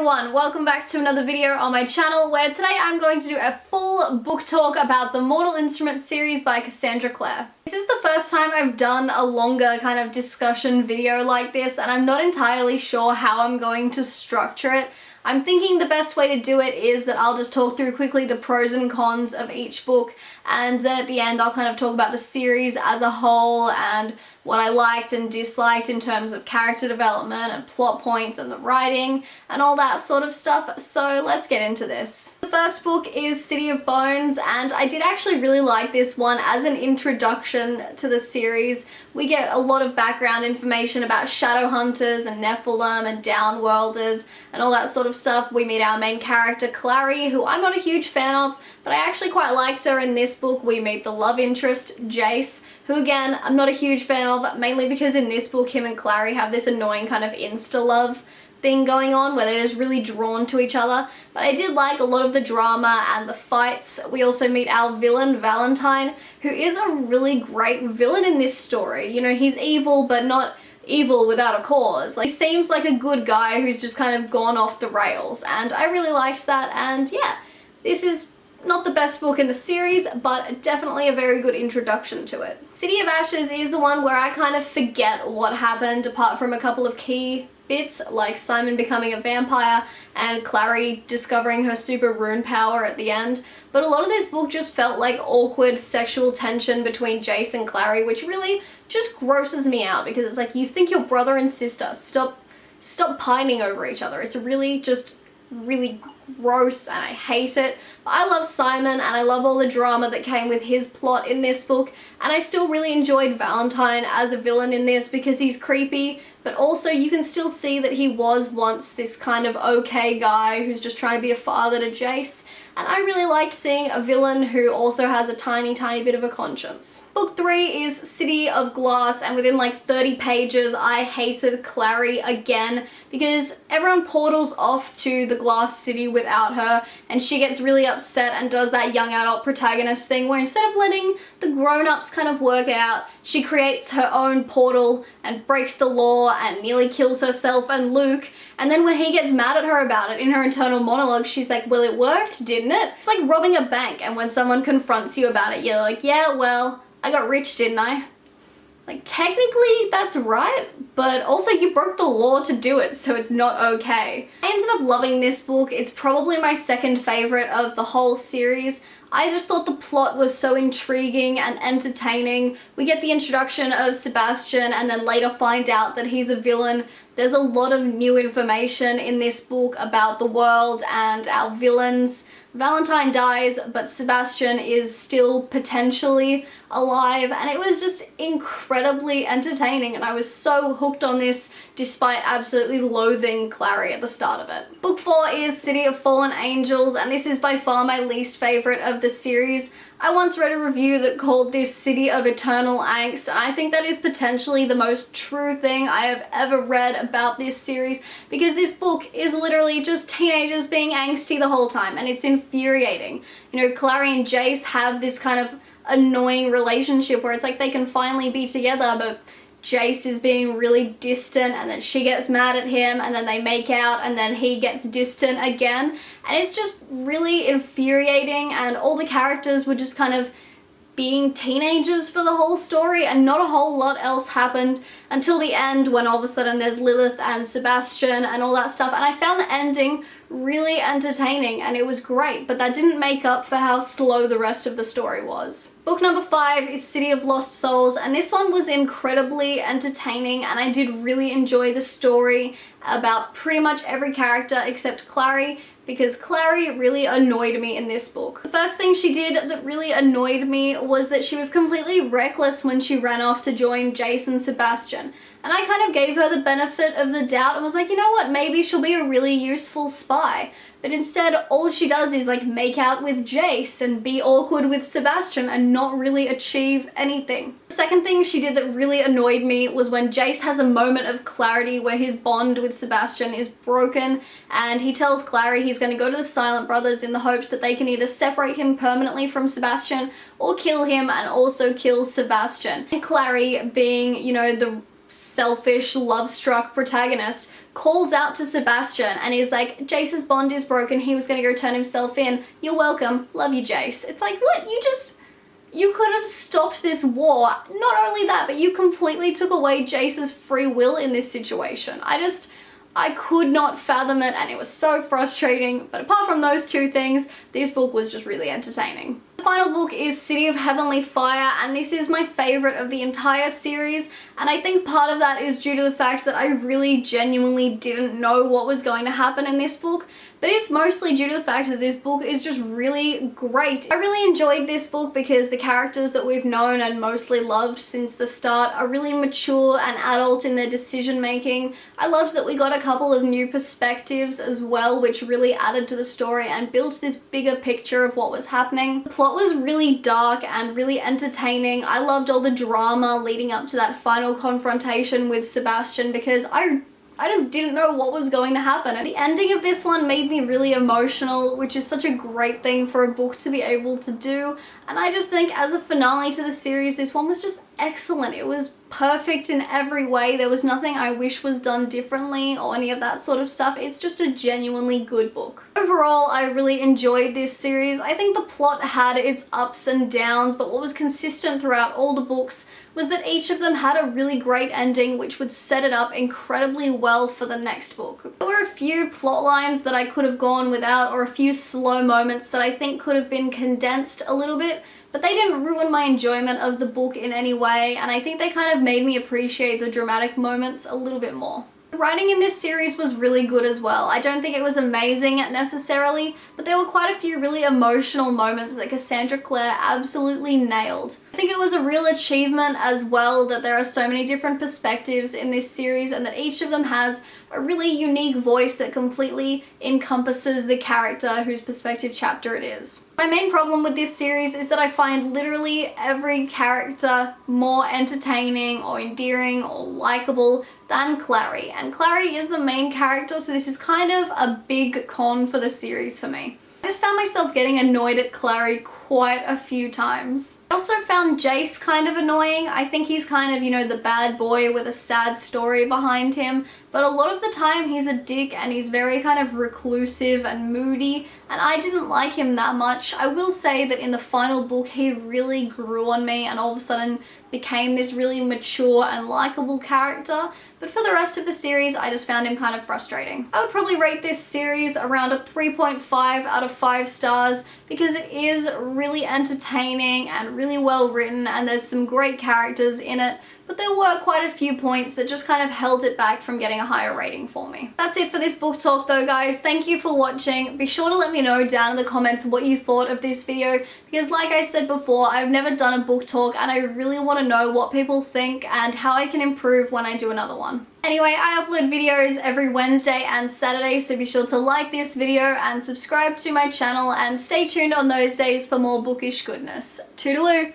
everyone, welcome back to another video on my channel where today I'm going to do a full book talk about the Mortal Instruments series by Cassandra Clare. This is the first time I've done a longer kind of discussion video like this, and I'm not entirely sure how I'm going to structure it. I'm thinking the best way to do it is that I'll just talk through quickly the pros and cons of each book, and then at the end I'll kind of talk about the series as a whole and what I liked and disliked in terms of character development and plot points and the writing and all that sort of stuff. So let's get into this. The first book is City of Bones, and I did actually really like this one as an introduction to the series. We get a lot of background information about shadow hunters and Nephilim and downworlders and all that sort of stuff. We meet our main character Clary, who I'm not a huge fan of, but I actually quite liked her in this book. We meet the love interest, Jace, who again, I'm not a huge fan of, mainly because in this book, him and Clary have this annoying kind of insta-love thing going on where they're just really drawn to each other. But I did like a lot of the drama and the fights. We also meet our villain, Valentine, who is a really great villain in this story. You know, he's evil, but not evil without a cause. Like, he seems like a good guy who's just kind of gone off the rails, and I really liked that. And yeah, this is not the best book in the series, but definitely a very good introduction to it. City of Ashes is the one where I kind of forget what happened apart from a couple of key bits, like Simon becoming a vampire and Clary discovering her super rune power at the end. But a lot of this book just felt like awkward sexual tension between Jace and Clary, which really just grosses me out because it's like, you think you're brother and sister. Stop pining over each other. It's really gross and I hate it. But I love Simon and I love all the drama that came with his plot in this book, and I still really enjoyed Valentine as a villain in this because he's creepy, but also you can still see that he was once this kind of okay guy who's just trying to be a father to Jace, and I really liked seeing a villain who also has a tiny bit of a conscience. Book 3 is City of Glass, and within like 30 pages I hated Clary again because everyone portals off to the Glass City without her, and she gets really upset and does that young adult protagonist thing where instead of letting the grown-ups kind of work out, she creates her own portal and breaks the law and nearly kills herself and Luke. And then when he gets mad at her about it in her internal monologue, she's like, well, it worked, didn't it? It's like robbing a bank, and when someone confronts you about it, you're like, yeah, well, I got rich, didn't I? Like, technically that's right, but also you broke the law to do it, so it's not okay. I ended up loving this book. It's probably my second favorite of the whole series. I just thought the plot was so intriguing and entertaining. We get the introduction of Sebastian and then later find out that he's a villain. There's a lot of new information in this book about the world and our villains. Valentine dies, but Sebastian is still potentially alive, and it was just incredibly entertaining, and I was so hooked on this despite absolutely loathing Clary at the start of it. Book 4 is City of Fallen Angels, and this is by far my least favorite of the series. I once read a review that called this City of Eternal Angst, and I think that is potentially the most true thing I have ever read about this series, because this book is literally just teenagers being angsty the whole time, and it's infuriating. You know, Clary and Jace have this kind of annoying relationship where it's like they can finally be together, but Jace is being really distant, and then she gets mad at him, and then they make out, and then he gets distant again, and it's just really infuriating, and all the characters were just kind of being teenagers for the whole story, and not a whole lot else happened until the end when all of a sudden there's Lilith and Sebastian and all that stuff, and I found the ending really entertaining and it was great, but that didn't make up for how slow the rest of the story was. Book number 5 is City of Lost Souls, and this one was incredibly entertaining, and I did really enjoy the story about pretty much every character except Clary, because Clary really annoyed me in this book. The first thing she did that really annoyed me was that she was completely reckless when she ran off to join Jace and Sebastian. And I kind of gave her the benefit of the doubt and was like, you know what, maybe she'll be a really useful spy. But instead, all she does is like make out with Jace and be awkward with Sebastian and not really achieve anything. The second thing she did that really annoyed me was when Jace has a moment of clarity where his bond with Sebastian is broken, and he tells Clary he's going to go to the Silent Brothers in the hopes that they can either separate him permanently from Sebastian or kill him and also kill Sebastian. And Clary, being, you know, the selfish, love-struck protagonist calls out to Sebastian and is like, Jace's bond is broken, he was gonna go turn himself in. You're welcome. Love you, Jace. It's like, what? You could have stopped this war. Not only that, but you completely took away Jace's free will in this situation. I could not fathom it, and it was so frustrating. But apart from those two things, this book was just really entertaining. The final book is City of Heavenly Fire, and this is my favorite of the entire series, and I think part of that is due to the fact that I really genuinely didn't know what was going to happen in this book, but it's mostly due to the fact that this book is just really great. I really enjoyed this book because the characters that we've known and mostly loved since the start are really mature and adult in their decision making. I loved that we got a couple of new perspectives as well, which really added to the story and built this bigger picture of what was happening. The plot was really dark and really entertaining. I loved all the drama leading up to that final confrontation with Sebastian because I just didn't know what was going to happen. And the ending of this one made me really emotional, which is such a great thing for a book to be able to do. And I just think as a finale to the series, this one was just excellent. It was perfect in every way. There was nothing I wish was done differently or any of that sort of stuff. It's just a genuinely good book. Overall, I really enjoyed this series. I think the plot had its ups and downs, but what was consistent throughout all the books was that each of them had a really great ending which would set it up incredibly well for the next book. There were a few plot lines that I could have gone without, or a few slow moments that I think could have been condensed a little bit, but they didn't ruin my enjoyment of the book in any way, and I think they kind of made me appreciate the dramatic moments a little bit more. The writing in this series was really good as well. I don't think it was amazing necessarily, but there were quite a few really emotional moments that Cassandra Clare absolutely nailed. I think it was a real achievement as well that there are so many different perspectives in this series and that each of them has a really unique voice that completely encompasses the character whose perspective chapter it is. My main problem with this series is that I find literally every character more entertaining or endearing or likable than Clary, and Clary is the main character, so this is kind of a big con for the series for me. I just found myself getting annoyed at Clary quite a few times. I also found Jace kind of annoying. I think he's kind of, you know, the bad boy with a sad story behind him, but a lot of the time he's a dick and he's very kind of reclusive and moody, and I didn't like him that much. I will say that in the final book he really grew on me and all of a sudden became this really mature and likable character, but for the rest of the series I just found him kind of frustrating. I would probably rate this series around a 3.5 out of 5 stars because it is really entertaining and really well written and there's some great characters in it, but there were quite a few points that just kind of held it back from getting a higher rating for me. That's it for this book talk though, guys. Thank you for watching. Be sure to let me know down in the comments what you thought of this video because like I said before, I've never done a book talk and I really want to know what people think and how I can improve when I do another one. Anyway, I upload videos every Wednesday and Saturday, so be sure to like this video and subscribe to my channel and stay tuned on those days for more bookish goodness. Toodaloo!